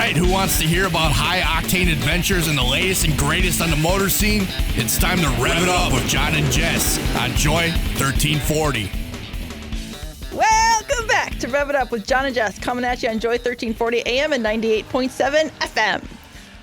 right, who wants to hear about high-octane adventures and the latest and greatest on the motor scene? It's time to rev it up with John and Jess on Joy 1340. Welcome back to Rev It Up with John and Jess, coming at you on Joy 1340 AM and 98.7 FM.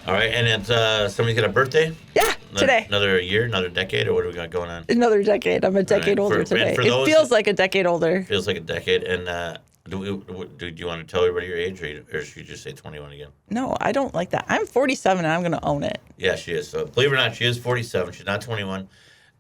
All right, and it's somebody's got a birthday? Yeah, today. Another year, another decade, or what do we got going on? Another decade. I'm a decade older today. It feels like a decade older. Feels like a decade. And do you want to tell everybody your age, or should you just say 21 again? No, I don't like that. I'm 47 and I'm going to own it. Yeah, she is. So believe it or not, she is 47. She's not 21.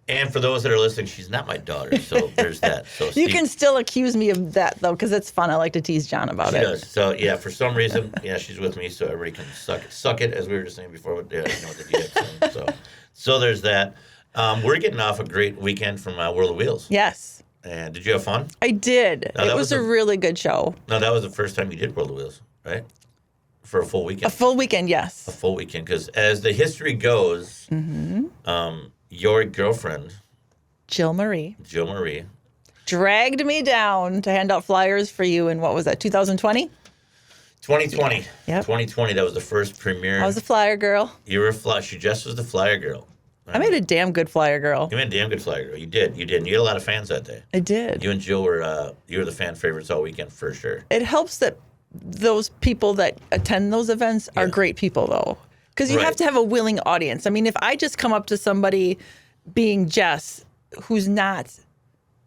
And for those that are listening, she's not my daughter, so there's that. So you can still accuse me of that, though, because it's fun. I like to tease John about it. She does. So, yeah, for some reason, yeah, she's with me, so everybody can suck it, as we were just saying before. You know what the DX thing. So there's that. We're getting off a great weekend from World of Wheels. Yes. And did you have fun? I did. It was a really good show. No, that was the first time you did World of Wheels, right? For a full weekend. A full weekend, yes. A full weekend, because as the history goes, your girlfriend, Jill Marie, dragged me down to hand out flyers for you in, what was that, 2020? 2020. Yep. 2020, that was the first premiere. I was a flyer girl. You were a flyer. She just was the flyer girl. I made a damn good flyer girl. You made a damn good flyer girl. You did. And you had a lot of fans that day. I did. You and Jill were the fan favorites all weekend for sure. It helps that those people that attend those events are great people, though. Because you have to have a willing audience. I mean, if I just come up to somebody being Jess who's not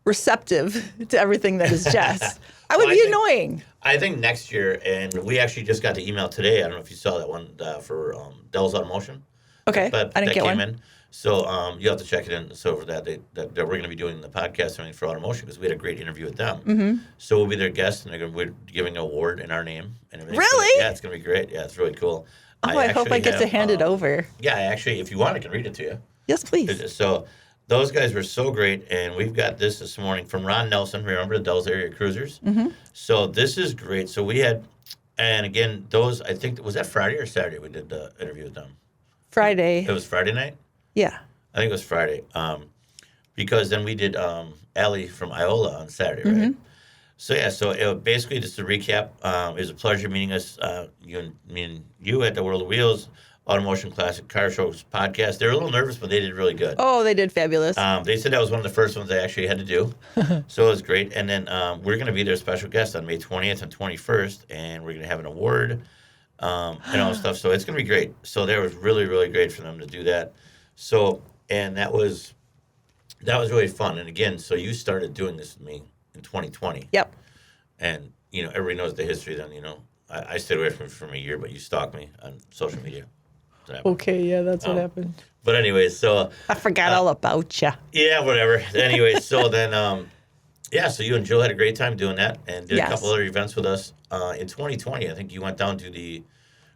receptive to everything that is Jess, I would be annoying. I think next year, and we actually just got the email today. I don't know if you saw that one for Dell's Automotion. Okay, I didn't get one. In. So you have to check it in. So for that, that we're going to be doing the podcast for Automotion because we had a great interview with them. Mm-hmm. So we'll be their guests, and we're giving an award in our name and everything. Really? Yeah, it's going to be great. Yeah, it's really cool. Oh, I hope I get to hand it over. Yeah, actually, if you want, I can read it to you. Yes, please. So those guys were so great, and we've got this morning from Ron Nelson. Remember the Dell's Area Cruisers? Mm-hmm. So this is great. So we had, and again, those, I think, was that Friday or Saturday we did the interview with them? Friday. It was Friday night? Yeah. I think it was Friday. Because then we did Allie from Iola on Saturday, right? Mm-hmm. So, yeah, so it, basically, just to recap, it was a pleasure meeting us, me and you at the World of Wheels Automotion Classic Car Shows podcast. They were a little nervous, but they did really good. Oh, they did fabulous. They said that was one of the first ones they actually had to do. So it was great. And then we're going to be their special guest on May 20th and 21st, and we're going to have an award and all that stuff. So it's going to be great. So that was really, really great for them to do that. So, and that was really fun. And again, so you started doing this with me in 2020. Yep. And, everybody knows the history then, I stayed away from a year, but you stalked me on social media. Okay, yeah, that's what happened. But anyway, so... I forgot all about you. Yeah, whatever. Anyway, so then, so you and Jill had a great time doing that and did a couple other events with us. In 2020, I think you went down to the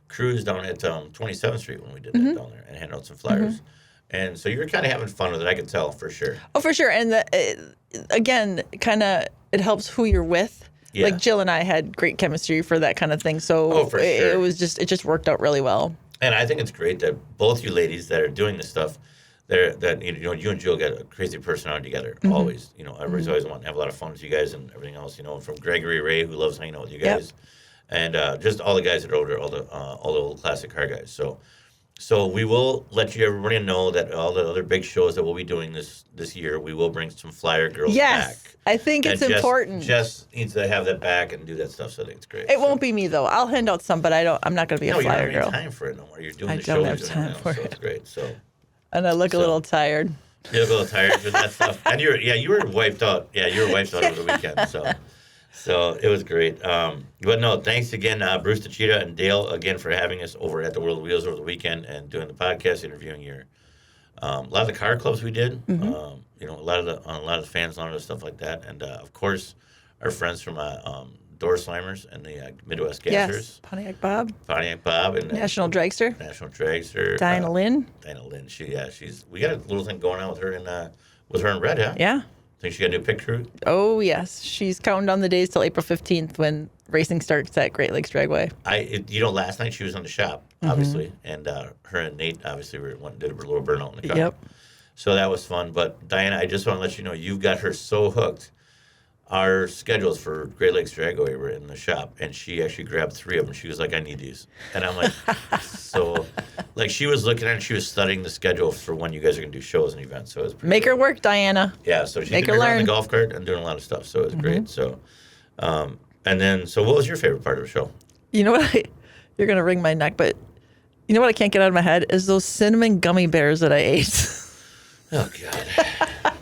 cruise down at 27th Street when we did that down there and handed out some flyers. Mm-hmm. And so you were kind of having fun with it, I could tell, for sure. Oh, for sure. And again, kind of, it helps who you're with. Yeah. Like Jill and I had great chemistry for that kind of thing. So for sure. it just worked out really well. And I think it's great that both you ladies that are doing this stuff, that you and Jill got a crazy personality together. Mm-hmm. Always, everybody's always wanting to have a lot of fun with you guys and everything else. From Gregory Ray, who loves hanging out with you guys, and just all the guys that are older, all the old classic car guys. So we will let everybody know that all the other big shows that we'll be doing this year, we will bring some flyer girls back. Yes, I think it's important. Jess needs to have that back and do that stuff, so I think it's great. It won't be me, though. I'll hand out some, but I'm not going to be a flyer girl. You don't have any time for it no more. You're doing the shows. I don't have time for it. So it's great. So. And I look a little tired. You look a little tired with that stuff. And you were wiped out. Yeah, you were wiped out over the weekend, So it was great. But no, thanks again, Bruce DeChita and Dale, again, for having us over at the World of Wheels over the weekend and doing the podcast, interviewing a lot of the car clubs we did. Mm-hmm. A lot of the fans, a lot of stuff like that, and of course, our friends from Door Slammers and the Midwest Gassers. Yes, Pontiac Bob, and National Dragster. Dinah Lynn. We got a little thing going on with her in Red, huh? Yeah. Think she got a new pick crew? Oh, yes. She's counting down the days till April 15th when racing starts at Great Lakes Dragway. Last night she was in the shop, obviously, and her and Nate obviously did a little burnout in the car. Yep. So that was fun. But Diana, I just want to let you know, you've got her so hooked our schedules for Great Lakes Dragway were in the shop, and she actually grabbed 3 of them. She was like, I need these. And I'm like, so, like, she was looking at it, she was studying the schedule for when you guys are going to do shows and events. So it was pretty Make cool. her work, Diana. Yeah, so she's Make getting her around learn. the golf cart and doing a lot of stuff. So it was great. So, and then, so what was your favorite part of the show? You know what? You're going to wring my neck, but you know what I can't get out of my head is those cinnamon gummy bears that I ate. Oh, God.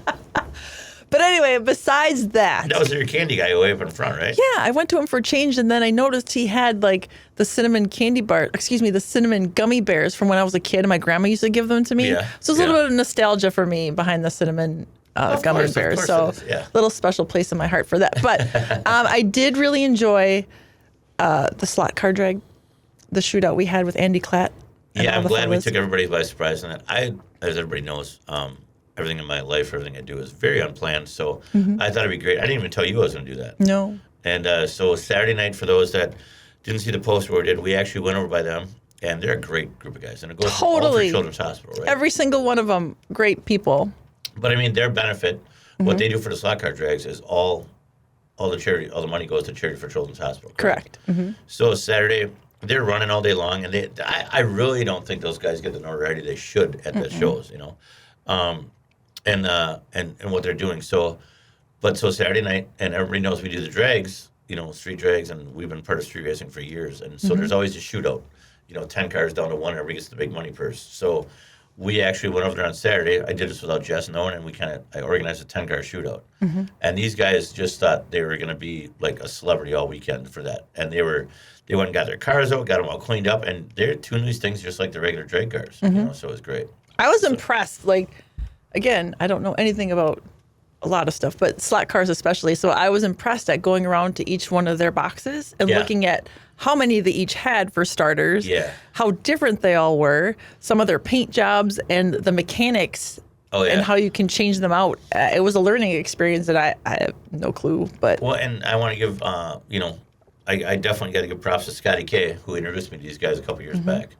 But anyway, besides that. That was your candy guy way up in front, right? Yeah, I went to him for change, and then I noticed he had like the cinnamon the cinnamon gummy bears from when I was a kid, and my grandma used to give them to me. Yeah, So it's a little bit of nostalgia for me behind the cinnamon gummy bears. So little special place in my heart for that. But I did really enjoy the slot car drag, the shootout we had with Andy Klatt. Yeah, I'm glad we took everybody by surprise on that. As everybody knows, everything in my life, everything I do is very unplanned. So I thought it'd be great. I didn't even tell you I was going to do that. No. And so Saturday night, for those that didn't see the post where we did, we actually went over by them, and they're a great group of guys. And it goes all for Children's Hospital, right? Every single one of them, great people. But I mean, their benefit, what they do for the slot car drags is all the charity, all the money goes to Charity for Children's Hospital. Correct. So Saturday, they're running all day long, and I really don't think those guys get the notoriety they should at the shows, you know, and what they're doing. So Saturday night, and everybody knows we do the drags, you know, street drags, and we've been part of street racing for years, and so there's always a shootout, you know, 10 cars down to 1, everybody gets the big money purse. So we actually went over there on Saturday. I did this without Jess knowing, and I organized a 10-car shootout. And these guys just thought they were going to be like a celebrity all weekend for that. And they went and got their cars out, got them all cleaned up, and they're tuning these things just like the regular drag cars. You know, so it was great. I was impressed. Like, again, I don't know anything about a lot of stuff, but slot cars especially. So I was impressed at going around to each one of their boxes and looking at how many they each had for starters, how different they all were, some of their paint jobs, and the mechanics, and how you can change them out. It was a learning experience that I have no clue. But well, and I want to give, you know, I definitely got to give props to Scotty K, who introduced me to these guys a couple years back.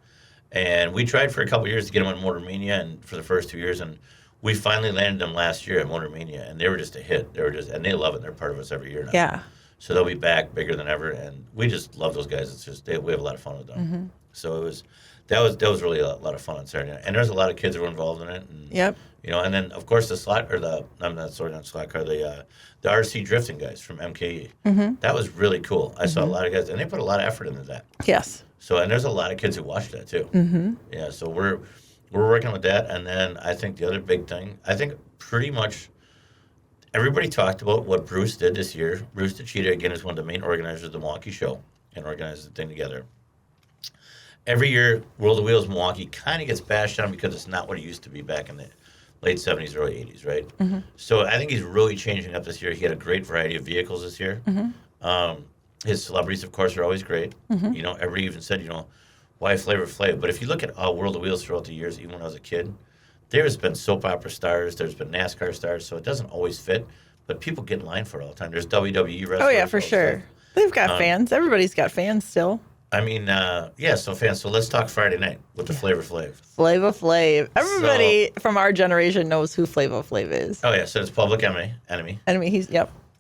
And we tried for a couple years to get them on Motor Mania, and for the first 2 years, and we finally landed them last year at Motor Mania, and they were just a hit. And they love it. They're part of us every year now. yeah, So they'll be back bigger than ever, and we just love those guys. It's just we have a lot of fun with them. So that was really a lot of fun on Saturday night. And there's a lot of kids that were involved in it. And, you know, and then of course the slot not slot car, the RC drifting guys from MKE. That was really cool. I saw a lot of guys, and they put a lot of effort into that. yes. So, and there's a lot of kids who watch that too. Yeah, so we're working with that, and then I think the other big thing, I think pretty much everybody talked about what Bruce did this year. Bruce DeChita, again, is one of the main organizers of the Milwaukee show and organizes the thing together. Every year, World of Wheels Milwaukee kind of gets bashed on because it's not what it used to be back in the late 70s, early 80s, right? So I think he's really changing up this year. He had a great variety of vehicles this year. His celebrities, of course, are always great. You know, everybody even said, you know, why Flavor Flav? But if you look at World of Wheels throughout the years, even when I was a kid, there's been soap opera stars, there's been NASCAR stars, so it doesn't always fit, but people get in line for it all the time. There's WWE wrestlers. Oh, yeah, for sure. They've got fans. Everybody's got fans still. I mean, so fans. So let's talk Friday night with the Flavor Flav. Flavor Flav. Everybody from our generation knows who Flavor Flav is. Oh, yeah, so it's Public Enemy. He's,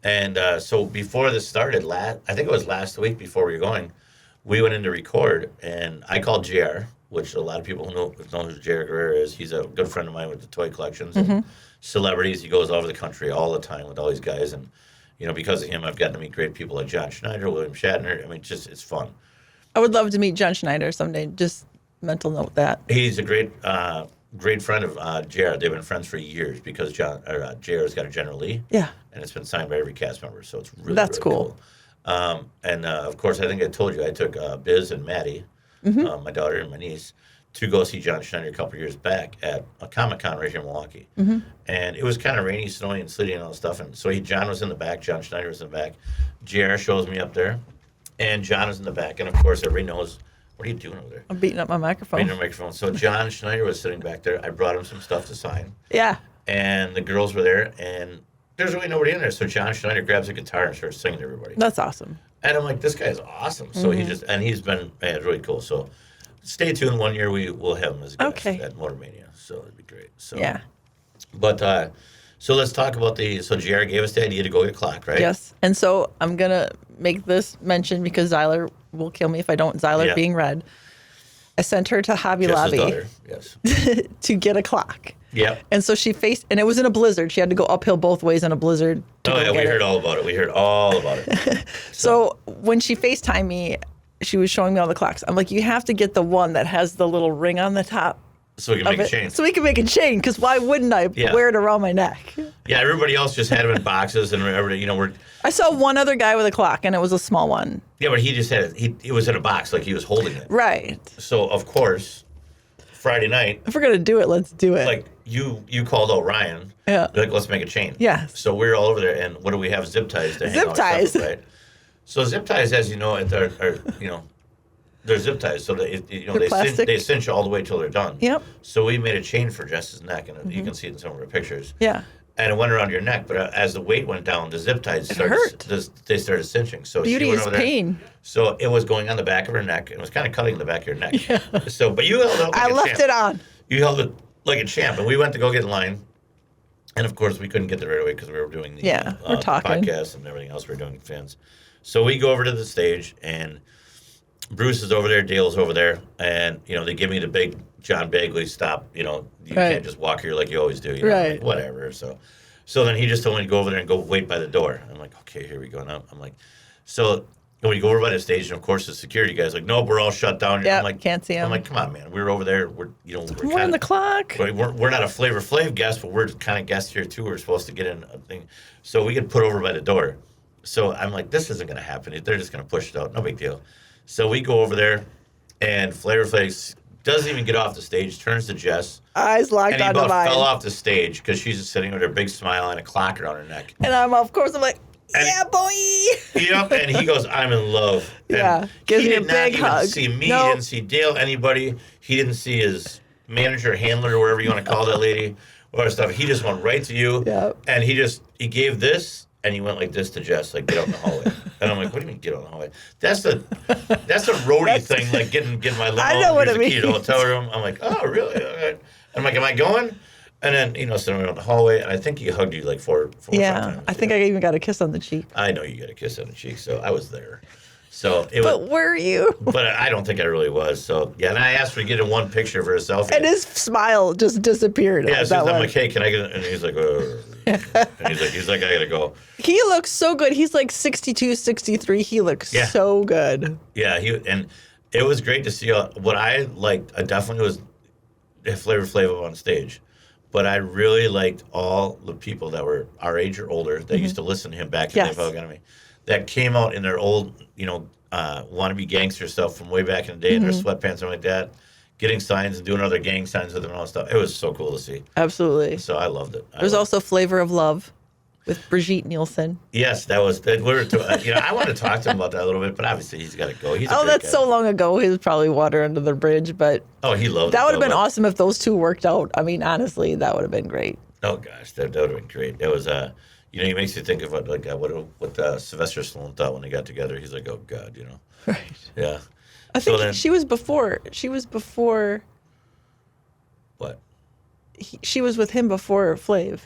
And so before this started, I think it was last week before we were going, we went in to record, and I called JR, which a lot of people know who JR Guerrero is. He's a good friend of mine with the toy collections and celebrities. He goes all over the country all the time with all these guys. And, you know, because of him, I've gotten to meet great people like John Schneider, William Shatner. I mean, it's fun. I would love to meet John Schneider someday. Just mental note that. He's a great friend of JR. They've been friends for years because JR's got a General Lee. Yeah. And it's been signed by every cast member, so it's really, That's really cool. And of course, I think I told you, I took Biz and Maddie, my daughter and my niece, to go see John Schneider a couple years back at a Comic-Con right here in Milwaukee. And it was kind of rainy, snowy, and sleety and all that stuff. And so John was in the back, John Schneider was in the back. JR shows me up there, and John is in the back. And of course, everybody knows, what are you doing over there? I'm beating up my microphone. Beating up my microphone. So John Schneider was sitting back there. I brought him some stuff to sign. Yeah. And the girls were there, and there's really nobody in there. So John Schneider grabs a guitar and starts singing to everybody. That's awesome. And I'm like, this guy's awesome. So he's been, it's really cool. So stay tuned. One year we will have him as a guest at Motor Mania. So it'd be great. So yeah. But So let's talk about so JR gave us the idea to go get a clock, right? Yes. And so I'm going to make this mention because Zyler will kill me if I don't. Zyler being red. I sent her to Hobby Jess's Lobby daughter, yes. to get a clock. Yeah. And so and it was in a blizzard. She had to go uphill both ways in a blizzard. We heard all about it. We heard all about it. So when she FaceTimed me, she was showing me all the clocks. I'm like, you have to get the one that has the little ring on the top. So we can make a chain. So we can make a chain, because why wouldn't I wear it around my neck? Yeah, everybody else just had them in boxes, and everybody, I saw one other guy with a clock, and it was a small one. Yeah, but he just had it. It was in a box, like he was holding it. Right. So of course, Friday night. If we're gonna do it, let's do it. Like you called out Ryan. Yeah. Like, let's make a chain. Yes. So we're all over there, and what do we have? Zip ties to hang all our stuff, right? So zip ties, as you know, they're zip ties, so they cinch all the way till they're done. Yep. So we made a chain for Jess's neck, and you can see it in some of our pictures. Yeah. And it went around your neck, but as the weight went down, the zip ties started cinching. So beauty she went is over pain. There. So it was going on the back of her neck, and it was kind of cutting the back of your neck. Yeah. So, but you held it like I left it on. You held it like a champ, and we went to go get in line. And of course, we couldn't get there right away because we were doing the we're talking. podcast and everything else we were doing fans. So we go over to the stage, and Bruce is over there, Dale's over there, and they give me the big John Bagley stop. You can't just walk here like you always do. Right. Like, whatever. So then he just told me to go over there and go wait by the door. I'm like, okay, here we go. Now I'm like, so when we go over by the stage, and of course the security guy's like, nope, we're all shut down. Yeah, I'm like, can't see him. I'm like, come on, man, we're over there. We're we're on the clock. We're not a Flavor Flav guest, but we're kind of guests here too. We're supposed to get in a thing, so we get put over by the door. So I'm like, this isn't going to happen. They're just going to push it out. No big deal. So we go over there, and Flavor Flav doesn't even get off the stage, turns to Jess. Eyes locked on And he mine. fell off the stage because she's just sitting with her big smile and a clock around her neck. And I'm like, yeah, boy. Yep, and he goes, I'm in love. And gives he me a did big not hug. even see me. He didn't see Dale, anybody. He didn't see his manager, handler, or whatever you want to call that lady, or stuff. He just went right to you. Yep. And he gave this, and he went like this to Jess, like, get out in the hallway. And I'm like, what do you mean get out in the hallway? That's a roadie thing, like getting my limo. I know what it means. Key to the hotel room. I'm like, oh, really? All right. I'm like, am I going? And then, sitting around the hallway, and I think he hugged you like four or five times. I think I even got a kiss on the cheek. I know you got a kiss on the cheek, so I was there. So But were you? But I don't think I really was. So, yeah, and I asked her to get in one picture for a selfie. And his smile just disappeared. Yeah, so I'm like, hey, can I get it? And he's like, and he's like, I got to go. He looks so good. He's like 62, 63. He looks so good. Yeah, and it was great to see. What I liked, I definitely was Flavor Flav on stage. But I really liked all the people that were our age or older that used to listen to him back in the Public Enemy, that came out in their old, wannabe gangster stuff from way back in the day in their sweatpants and like that, getting signs and doing other gang signs with them and all that stuff. It was so cool to see. Absolutely. So I loved it. There's also Flavor of Love with Brigitte Nielsen. Yes, that was. I want to talk to him about that a little bit, but obviously he's got to go. He's that's guy. so long ago. He was probably water under the bridge, but he loved that it. would have been awesome if those two worked out. I mean, honestly, that would have been great. Oh gosh, that would have been great. It was he makes you think of what Sylvester Stallone thought when they got together. He's like, oh God, Right. Yeah. I think she was before. What? She was with him before Flav.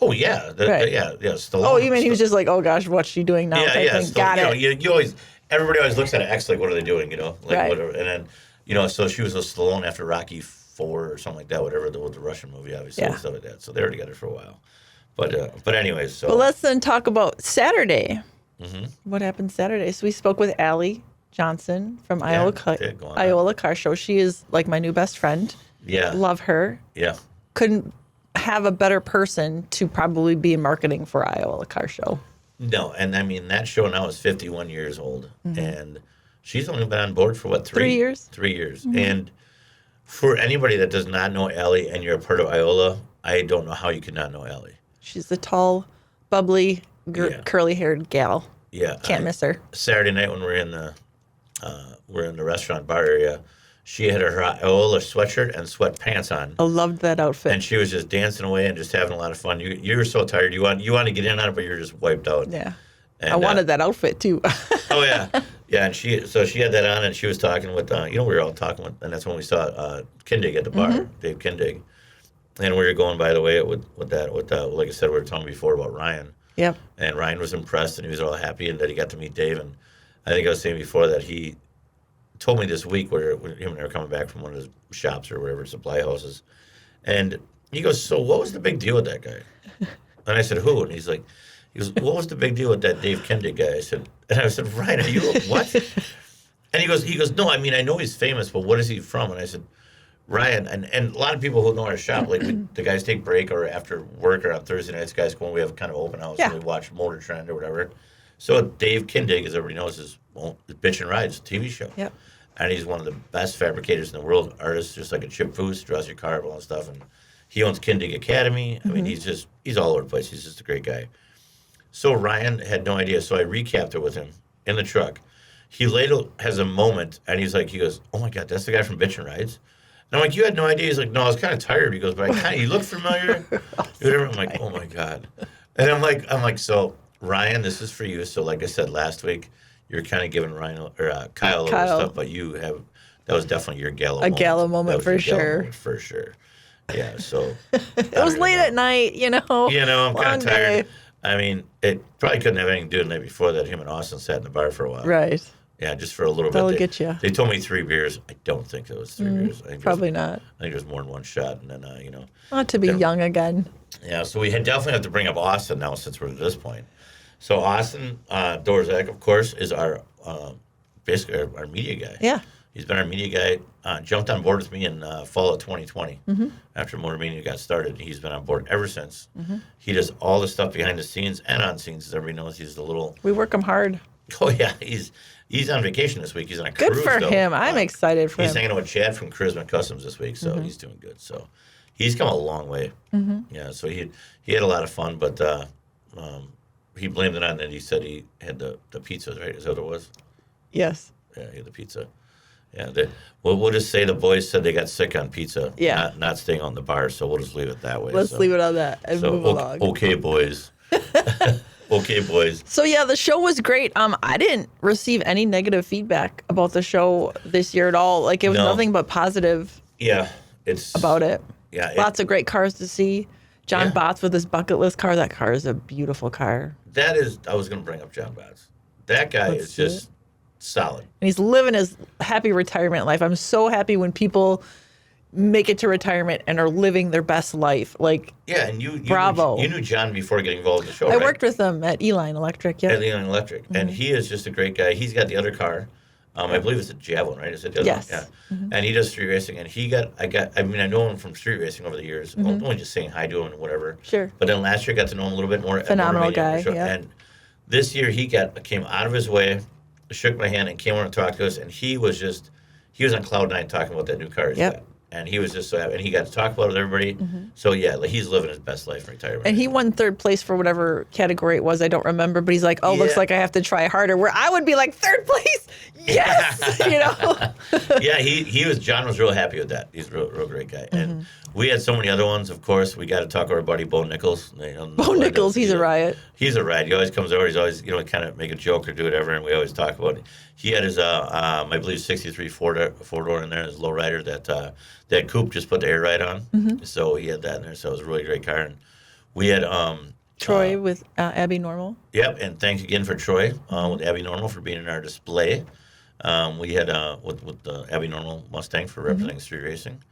Oh yeah, Stallone. Oh, you mean he was just like, oh gosh, what's she doing now? Yeah. Got it. You always, everybody always looks at an ex like, what are they doing? Like whatever. And then, so she was with Stallone after Rocky IV or something like that, whatever the Russian movie, obviously, and stuff like that. So they were together for a while. But anyways, so. Well, let's then talk about Saturday. Mm-hmm. What happened Saturday? So we spoke with Allie Johnson from Iola Car Show. She is like my new best friend. Yeah. Love her. Yeah. Couldn't have a better person to probably be in marketing for Iola Car Show. No, and I mean, that show now is 51 years old, and she's only been on board for what, 3 years? 3 years. Mm-hmm. And for anybody that does not know Allie and you're a part of Iola, I don't know how you could not know Allie. She's a tall, bubbly, curly-haired gal. Yeah. Can't miss her. Saturday night when we're in the restaurant bar area, she had her Iola sweatshirt and sweatpants on. I loved that outfit. And she was just dancing away and just having a lot of fun. You were so tired. You want to get in on it, but you're just wiped out. Yeah. And, I wanted that outfit too. Oh yeah, yeah. And she had that on, and she was talking with we were all talking with, and that's when we saw Kindig at the bar, Dave Kindig, And we were going, by the way, with that, like I said, we were talking before about Ryan. Yep. And Ryan was impressed, and he was all happy, and that he got to meet Dave. And I think I was saying before that he told me this week where him and I were coming back from one of his shops or whatever, supply houses. And he goes, so what was the big deal with that guy? And I said, who? And he goes, what was the big deal with that Dave Kendig guy? I said, Ryan, are you, what? And he goes, no, I mean, I know he's famous, but what is he from? And I said, Ryan, and a lot of people who know our shop, like the guys take break or after work or on Thursday nights, guys go and we have kind of open house and we watch Motor Trend or whatever. So Dave Kindig, as everybody knows, is Bitch and Rides TV show. Yep. And he's one of the best fabricators in the world, artist, just like a Chip Foose, draws your car, all that stuff. And he owns Kindig Academy. I mean, he's all over the place. He's just a great guy. So Ryan had no idea. So I recapped it with him in the truck. He later has a moment, and he goes, oh my God, that's the guy from Bitch and Rides? And I'm like, you had no idea? He's like, no, I was kind of tired. He goes, but you look familiar. Whatever. I'm like, oh my God. And I'm like, so Ryan, this is for you. So like I said last week, you're kind of giving Ryan or Kyle a little stuff, but that was definitely your gala moment. A gala moment for sure. For sure. Yeah, so. It was late at night, I'm kind of tired. Day. I mean, it probably couldn't have anything to do with the night before that him and Austin sat in the bar for a while. Right. Yeah, just for a little That'll bit. Get you. They told me 3 beers. I don't think it was 3 beers. Probably not. I think it was more than one shot, and then, Not to be young again. Yeah, so we definitely have to bring up Austin now since we're at this point. So Austin Dorzak, of course, is our basically our media guy. Yeah. He's been our media guy. Jumped on board with me in fall of 2020 after Motor Mania got started. He's been on board ever since. He does all the stuff behind the scenes and on scenes. As everybody knows, he's the little. We work him hard. Oh yeah, he's on vacation this week. He's on a cruise. Good for him. I'm excited for him. He's hanging out with Chad from Charisma Customs this week, so he's doing good. So he's come a long way. Yeah, so he had a lot of fun, but he blamed it on that. He said he had the pizzas, right? Is that what it was? Yes. Yeah, he had the pizza. Yeah, we'll just say the boys said they got sick on pizza. Yeah. Not staying on the bar, so we'll just leave it that way. Let's leave it on that and move along. Okay, boys. Okay, boys. So yeah, the show was great. I didn't receive any negative feedback about the show this year at all. Like it was nothing but positive. Yeah, about it. Yeah, lots of great cars to see. John Botts with his bucket list car. That car is a beautiful car. I was going to bring up John Botts. That guy is just solid. And he's living his happy retirement life. I'm so happy when people make it to retirement and are living their best life. Like, yeah, and you bravo. You knew John before getting involved in the show, I right? worked with him at Eline Electric, yeah. At Eline Electric. And he is just a great guy. He's got the other car. I believe it's a Javelin, right? Is it the other yes. one? Yeah. And he does street racing. And I know him from street racing over the years. Only just saying hi to him and whatever. Sure. But then last year I got to know him a little bit more. Phenomenal guy, yeah. And this year he came out of his way, shook my hand, and came over and talked to us. And he was on cloud 9 talking about that new car he's got. And he was just so happy. And he got to talk about it with everybody. So, yeah, like he's living his best life in retirement. And he won 3rd place for whatever category it was. I don't remember. But he's like, looks like I have to try harder. Where I would be like, 3rd place? Yes! John was real happy with that. He's a real great guy. And we had so many other ones, of course. We got to talk to our buddy Bo Nichols. Bo Nichols, he's a riot. He's a riot. He always comes over. He's always, kind of make a joke or do whatever. And we always talk about it. He had his, I believe, 63 four-door in there, his lowrider that coupe just put the air ride on. So he had that in there. So it was a really great car. And we had Troy with Abby Normal. Yep, and thanks again for Troy with Abby Normal for being in our display. We had with the Abby Normal Mustang for representing street racing.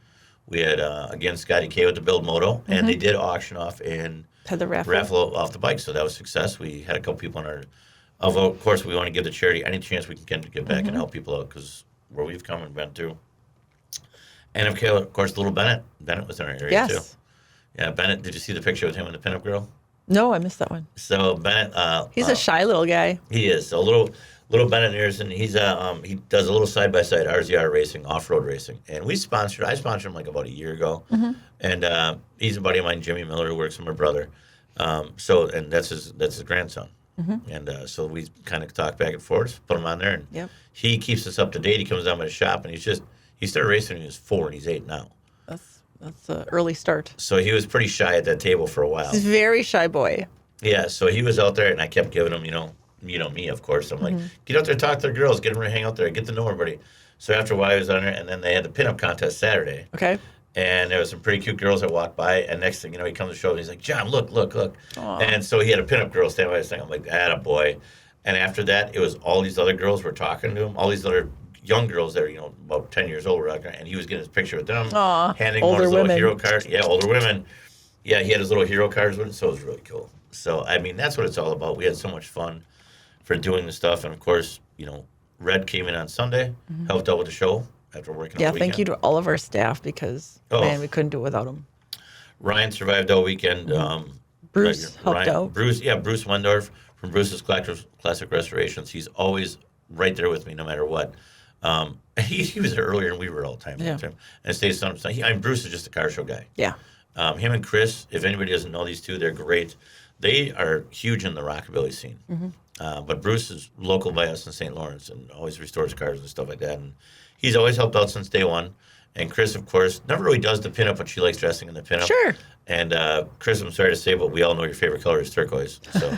We had again Scotty K with the Build Moto, and they did auction off and had the raffle off the bike. So that was a success. We had a couple people on our. Of course, we want to give the charity any chance we can get back and help people out because where we've come and been through. And of course, little Bennett. Bennett was in our area too. Yeah, Bennett. Did you see the picture with him and the pinup girl? No, I missed that one. So Bennett. He's a shy little guy. He is. So little Bennett Anderson. He's he does a little side-by-side RZR racing, off-road racing, and I sponsored him like about a year ago. And he's a buddy of mine, Jimmy Miller, who works with my brother. And that's his grandson. And so we kind of talk back and forth, put him on there, and he keeps us up to date. He comes down by the shop, and he started racing when he was 4, and he's 8 now. That's an early start. So he was pretty shy at that table for a while. He's a very shy boy. Yeah, so he was out there, and I kept giving him, me, of course. I'm like, get out there, talk to the girls, get them to hang out there, get to know everybody. So after a while, he was on there, and then they had the pinup contest Saturday. Okay. And there was some pretty cute girls that walked by, and next thing you know, he comes to the show, and he's like, John, look. And so he had a pinup girl standing by his thing. I'm like, attaboy. And after that, it was all these other girls were talking to him, all these other young girls that are, about 10 years old, and he was getting his picture with them, handing one of his little hero cards. Yeah, older women. Yeah, he had his little hero cards with him, so it was really cool. So, I mean, that's what it's all about. We had so much fun for doing the stuff. And, of course, Red came in on Sunday, helped out with the show after working all weekend. Thank you to all of our staff because, man, we couldn't do it without them. Ryan survived all weekend. Bruce helped out. Bruce Wendorf from Bruce's Classic Restorations. He's always right there with me no matter what. He was there earlier, and we were all the time with him. And stays on. Bruce is just a car show guy. Yeah. Him and Chris, if anybody doesn't know these two, they're great. They are huge in the rockabilly scene. But Bruce is local by us in St. Lawrence and always restores cars and stuff like that. And he's always helped out since day one. And Chris, of course, never really does the pinup, but she likes dressing in the pinup. Sure. And Chris, I'm sorry to say, but we all know your favorite color is turquoise. So,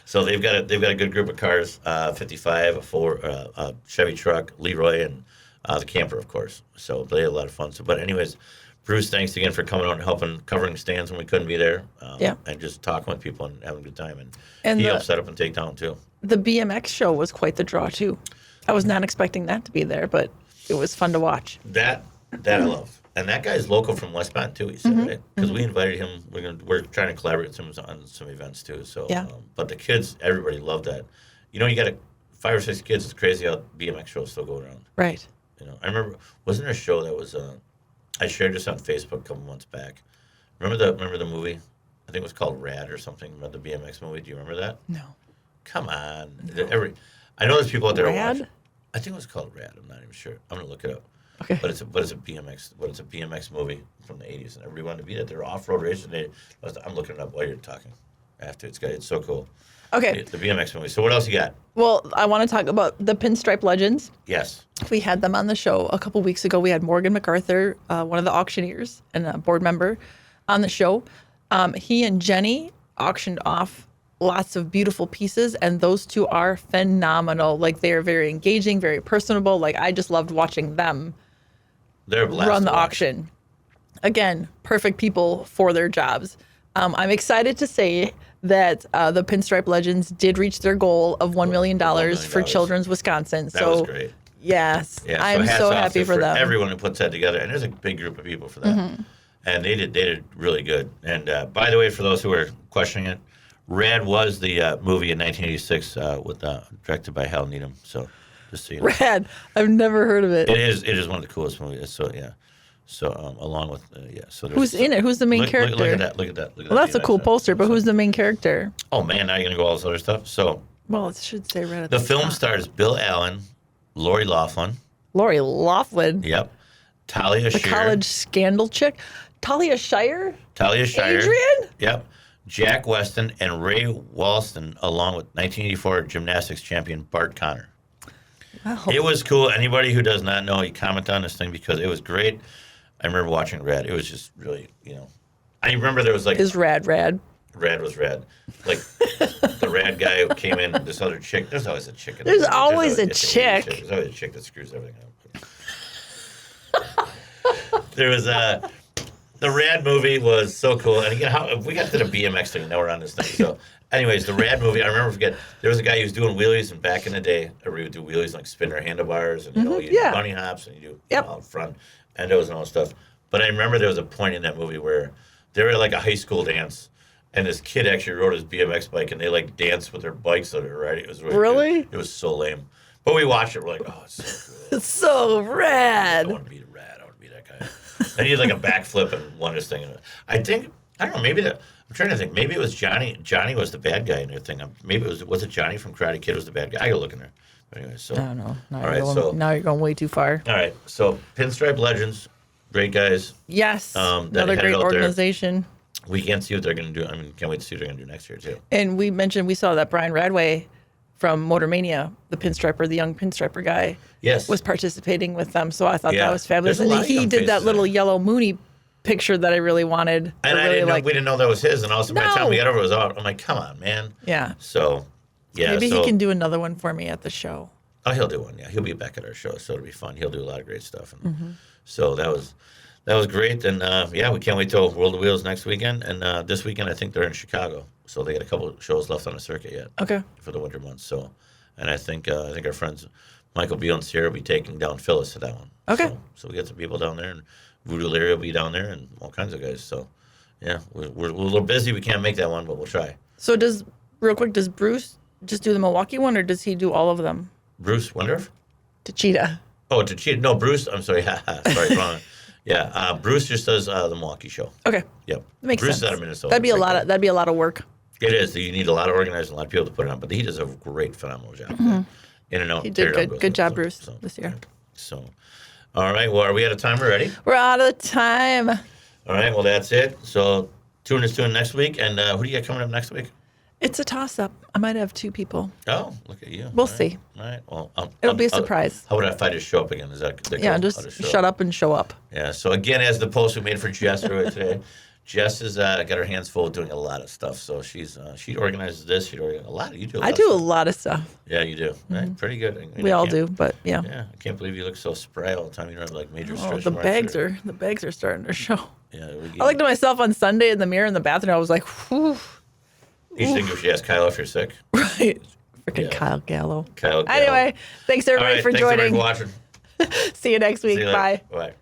so they've got a good group of cars: 55, a Chevy truck, Leroy, and the camper, of course. So they had a lot of fun. So, but anyways, Bruce, thanks again for coming out and helping covering stands when we couldn't be there. And just talking with people and having a good time. And he helped set up and take down too. The BMX show was quite the draw too. I was not expecting that to be there, but it was fun to watch. That I love. And that guy's local from West Bend too, he said, right? Because we invited him. We're trying to collaborate with him on some events too. So, but the kids, everybody loved that. You got 5 or 6 kids. It's crazy how BMX shows still go around. Right. I remember, wasn't there a show that was, I shared this on Facebook a couple months back. Remember the movie? I think it was called Rad or something, about the BMX movie. Do you remember that? No. Come on. No. I know there's people out there who watch it. I think it was called Rad. I'm not even sure. I'm gonna look it up. Okay. But it's a BMX movie from the 80s, and everybody wanted to be there. They're off-road racing. I'm looking it up while you're talking. It's so cool. Okay. The BMX movie. So what else you got? Well, I want to talk about the Pinstripe Legends. Yes. We had them on the show a couple weeks ago. We had Morgan MacArthur, one of the auctioneers and a board member, on the show. He and Jenny auctioned off lots of beautiful pieces, and those two are phenomenal. Like, they are very engaging, very personable. Like, I just loved watching them run the auction. Again, perfect people for their jobs. I'm excited to say that the Pinstripe Legends did reach their goal of $1 million for Children's Wisconsin. That was great. Yes, yeah, I'm so happy for them. Everyone who puts that together, and there's a big group of people for that. And they did really good. And by the way, for those who are questioning it, Rad was the movie in 1986 directed by Hal Needham. So just so you know. Rad, I've never heard of it. It is one of the coolest movies. So yeah. So along with So who's in it? Who's the main character? Look at that. Well, that's a cool poster. But who's the main character? Oh man, now you're gonna go all this other stuff. So well, it should say Rad. At the film stars Bill Allen, Lori Loughlin. Lori Loughlin. Yep. Talia the Shire. College scandal chick. Talia Shire. Adrian. Yep. Jack Weston and Ray Walston, along with 1984 gymnastics champion Bart Connor. Wow. It was cool. Anybody who does not know, you comment on this thing because it was great. I remember watching Rad. It was just really, I remember there was like... Is Rad. Rad was rad. Like, the Rad guy who came in, this other chick. There's always a chick. There's always a chick. There's always a chick that screws everything up. There was the Rad movie was so cool. And again, we got to the BMX thing. Now we're on this thing. So, anyways, the Rad movie, I remember, there was a guy who was doing wheelies, and back in the day, everybody would do wheelies, like spin their handlebars, and, you do bunny hops, and you do out front, endos and all that stuff. But I remember there was a point in that movie where they were at, like, a high school dance, and this kid actually rode his BMX bike, and they, like, danced with their bikes that are riding. It was really good. It was so lame. But we watched it, we're like, oh, it's so cool. It's so rad. I want to be Rad. I want to be that guy. And he had like a backflip and won his thing. I don't know, I'm trying to think. Maybe it was Johnny. Johnny was the bad guy in their thing. Maybe was it Johnny from Karate Kid was the bad guy? I gotta look in there. But anyway, so. I don't know. Now you're going way too far. All right, so Pinstripe Legends, great guys. Yes, another great organization. We can't see what they're going to do. I mean, can't wait to see what they're going to do next year, too. And we saw that Brian Radway from Motor Mania, the pinstriper, the young pinstriper guy, was participating with them. So I thought that was fabulous. And he did that little yellow Mooney picture that I really wanted. And we didn't know that was his. And also by the time we got over, it was out. I'm like, come on, man. Yeah. So, Maybe he can do another one for me at the show. Oh, he'll do one. Yeah, he'll be back at our show, so it'll be fun. He'll do a lot of great stuff. And so that That was great. And we can't wait till World of Wheels next weekend. And this weekend, I think they're in Chicago. So they got a couple of shows left on the circuit yet. Okay. For the winter months. So, and I think our friends Michael Beal and Sierra will be taking down Phyllis to that one. Okay. So we get some people down there, and Voodoo Larry will be down there, and all kinds of guys. So, yeah, we're a little busy. We can't make that one, but we'll try. So does Bruce just do the Milwaukee one, or does he do all of them? Bruce Wendorf? Tachita. Oh, Tachita. No, Bruce. I'm sorry. Sorry, wrong. Yeah, Bruce just does the Milwaukee show. Okay. Yep. That makes Bruce sense. is out of Minnesota. That'd be a lot of work. It is. You need a lot of organizers, a lot of people to put it on, but he does a great, phenomenal job. In and out. He did good job, Bruce, this year. So, all right. Well, are we out of time already? We're out of time. All right. Well, that's it. So tune in next week. And who do you got coming up next week? It's a toss-up. I might have 2 people. Oh, look at you. We'll see. All right. Well, It'll be a surprise. How about if I just show up again? Is that Yeah, just shut up and show up. Yeah. So again, as the post we made for Jess earlier today, Jess has got her hands full doing a lot of stuff. So she organizes this. She organizes a lot. You do. I do a lot of stuff. Yeah, you do. Right? Pretty good. I mean, We all do, but yeah. Yeah, I can't believe you look so spry all the time. You don't have like major stress. The bags are starting to show. Yeah. I looked at myself on Sunday in the mirror in the bathroom. I was like, whew. You should think if she asked Kyle if you're sick. Right. Freaking Kyle Gallo. Kyle Gallo. Anyway, thanks everybody for joining. Thanks everybody for watching. See you next week. See you later. Bye. Bye.